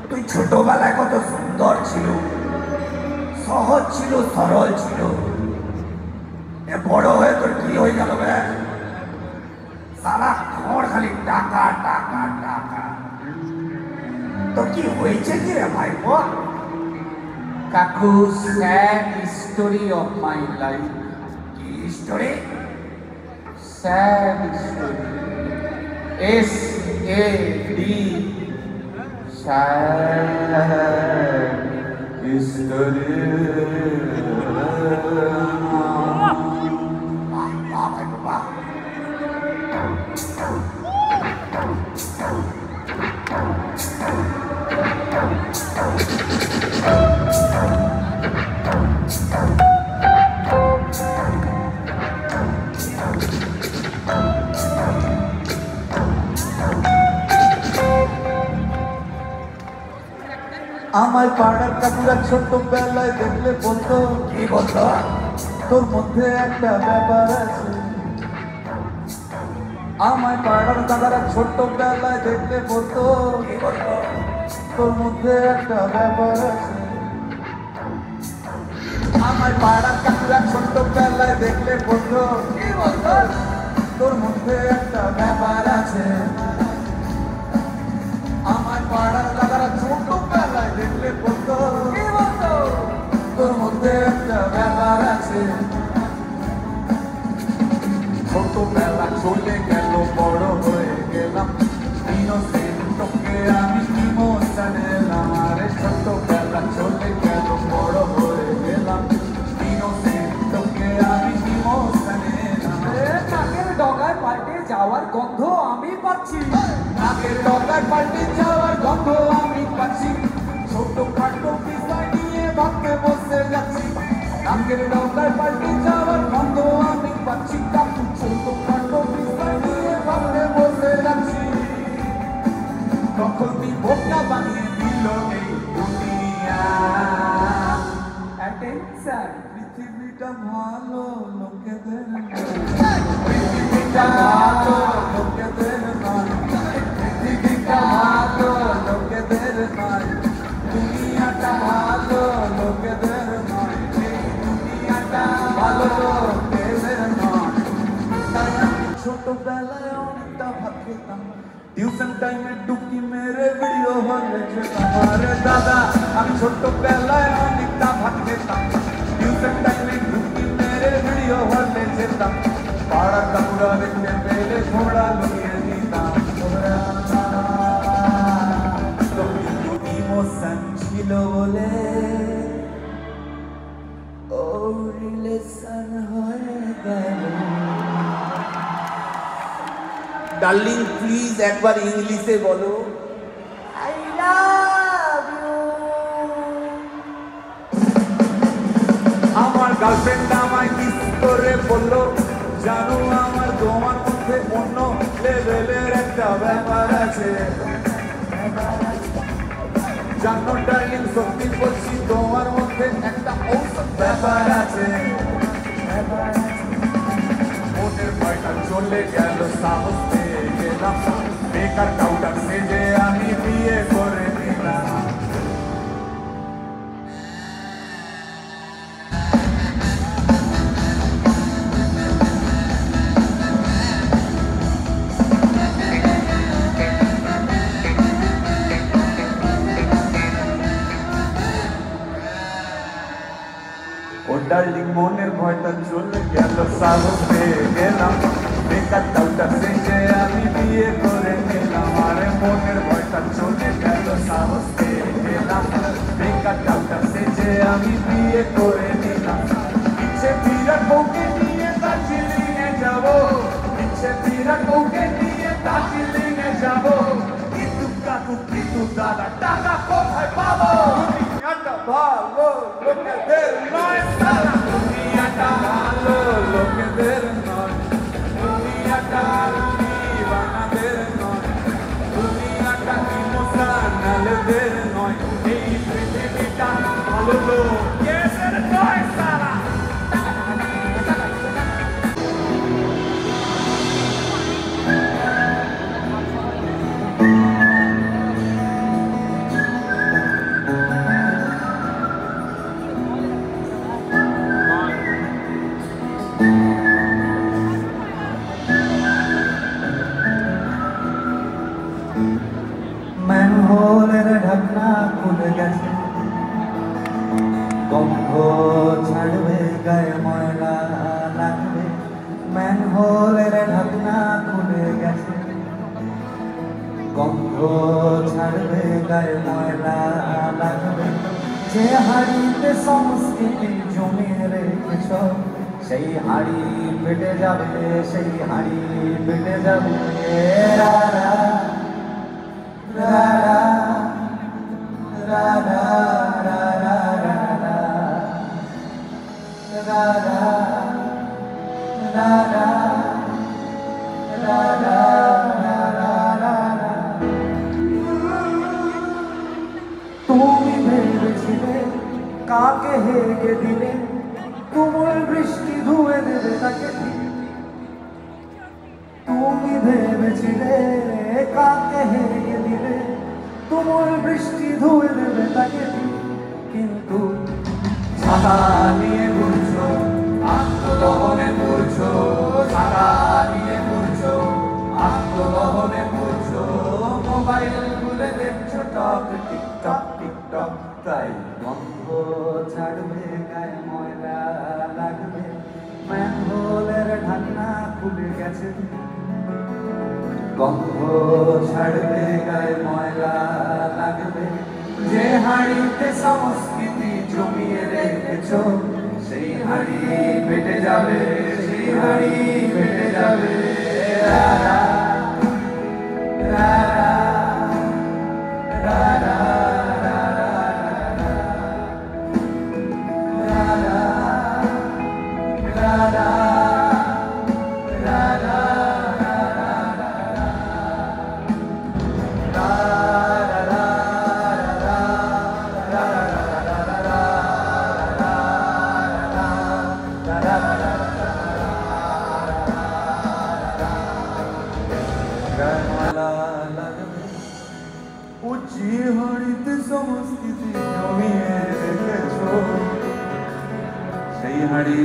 তুই ছোটবেলায় কত সুন্দর ছিল, সহজ ছিল, সরল ছিল। এ বড় হয়ে তোর কি হয়ে গেল বে? সারা খড় খালি টাকা টাকা টাকা। তো কি হয়েছে কি রে ভাই? কাকু, sad story of my life. কি story? Sad story. SAD. Sad story. আমার পাড়ার কাকুরা ছোট্টবেলায় দেখলে বলতো, কি বলতো? তোর মধ্যে একটা ব্যাপার আছে। আমার পাড়ার দাদারা ছোট্টবেলায় দেখলে বলতো, কি বলতো? তোর মধ্যে একটা ব্যাপার আছে। আমার পাড়ার কাকুরা ছোট্টবেলায় দেখলে বলতো, কি বলতো? তোর মধ্যে একটা ব্যাপার আছে। আমার পাড়ার দাদারা ছোট্টবেলায় দেখলে বলতো, কি বলতো? তোর মধ্যে একটা ব্যাপার আছে। ছোটবেলা চলে গেল, বড় হয়ে গেলাম, ইনোসেন্টকে আমি ইমোশন এলাম। আরে ছোটবেলা চলে গেল, বড় হয়ে গেলাম, ইনোসেন্টকে আমি ইমোশন এলাম। নাকের ডগায় পাল্টে যাওয়ার গন্ধ আমি পাচ্ছি। নাকের ডগায় পাল্টে যাওয়ার গন্ধ আমি পাচ্ছি। ছোটখাটো বিষয় নিয়ে ভাবতে বসে যাচ্ছি। নাকের ডগায় পাল্টে যাওয়ার গন্ধ আমি পাচ্ছি। কাকু, ছোটখাটো বিষয় নিয়ে ভাবতে বসে যাচ্ছি। তখন তুই বোকা বানিয়ে দিল এই দুনিয়া। Attention. পৃথিবীটা ভালো, লোকেদের পৃথিবীটা ভালো, লোকেদের নয়। পৃথিবীটা ভালো, লোকেদের নয়। দুনিয়াটা ভালো, লোকেদের নয়। এই দুনিয়াটা ভালো, লোকেদের নয়। তাই আমি ছোটবেলায় অনেকটা ভাত খেতাম। টিউশন টাইমে ডুবকি মেরে ভিডিও হলে যেতাম। আরে দাদা, আমি ছোটবেলায় অনেকটা ভাত খেতাম। টিউশন টাইমে ডুবকি মেরে ভিডিও হলে যেতাম। পাড়ার কাকুরা দেখতে পেলে ঘোড়া লুকিয়ে দিতাম। ইমোশন ছিল বলে ও রিলেশন হয়ে গেল। ডার্লিং, প্লিজ একবার ইংলিশে বলো, I love you. আমার গার্লফ্রেন্ড আমায় কিস করে বললো, জানো আমার তোমার মধ্যে অন্য লেভেলের একটা ব্যাপার আছে। জানো ডার্লিং, সত্যি বলছি, তোমার মধ্যে একটা ঔষধ ব্যাপার আছে। মনের ভয়টা চলে গেল, সাহস পেয়ে গেলাম, বেকার কাউটার সেজে আমি বিয়ে করে নিলাম। ও ডার্লিং, মনের ভয়টা চলে গেল, সাহস পেয়ে গেলাম, বেকার কাউটা সেজে আমি বিয়ে করে নিলাম। আরে মনের ভয়টা চলে গেল, সাহস পেয়ে গেলাম, বেকার কাউটা সেজে আমি বিয়ে করে নিলাম। ইচ্ছে বিরাট বউকে নিয়ে দার্জিলিং এ যাবো, ইচ্ছে বিরাট বউকে নিয়ে দার্জিলিং এ যাবো। কিন্তু কাকু, কিন্তু দাদা, টাকা কোথায় পাবো? দুনিয়াটা ভালো, লোকেদের নয় সালা। দুনিয়াটা ভালো, লোকেদের নয়। দুনিয়াটা দিওয়ানাদের নয়। দুনিয়াটা ইমোশনালদের নয়। এই পৃথিবীটা ভালো, লোকেদের নয় সালা। ম্যানহোলের ঢাকনা খুলে গেছে, গন্ধ ছাড়বে গায়ে ময়লা লাগবে। ম্যানহোলের ঢাকনা খুলে গেছে, গন্ধ ছাড়বে গায়ে ময়লা লাগবে। যে হাড়িতে সংস্কৃতি জমিয়ে রেখেছ, সেই হাড়ি পেটে যাবে, সেই হাড়ি পেটে যাবে। রা রা রা রা রা রা রা রা রা রা রা রা রা রা রা রা রা। তুমি ভেবেছিলে কাকে হেগে দিলে, তুমুল বৃষ্টি ধুয়ে দেবে তাকে ঠিক। তুমি ভেবেছিলে কাকে হেগে দিলে, তুমুল বৃষ্টি ধুয়ে দেবে তাকে ঠিক। কিন্তু ছাতা নিয়ে ঘুরছো, আত্মদহনে ঘুরছো, ছাতা নিয়ে ঘুরছো, আত্মদহনে ঘুরছো। মোবাইল খুলে দেখছো টক টিকটক টিকটক। তাই গন্ধ ছাড়বে গায়ে ময়লা লাগবে। ম্যানহোলের ঢাকনা খুলে গেছে, গন্ধ ছাড়বে গায়ে ময়লা লাগবে। যে হাড়িতে সংস্কৃতি জমিয়ে রেখেছো, সেই হাড়ি পেটে যাবে, সেই হাড়ি পেটে যাবে। রা রা রা রা রা রা রা রা রা। ও যে হাড়িতে সংস্কৃতি জমিয়ে রেখেছো, সেই হাড়ি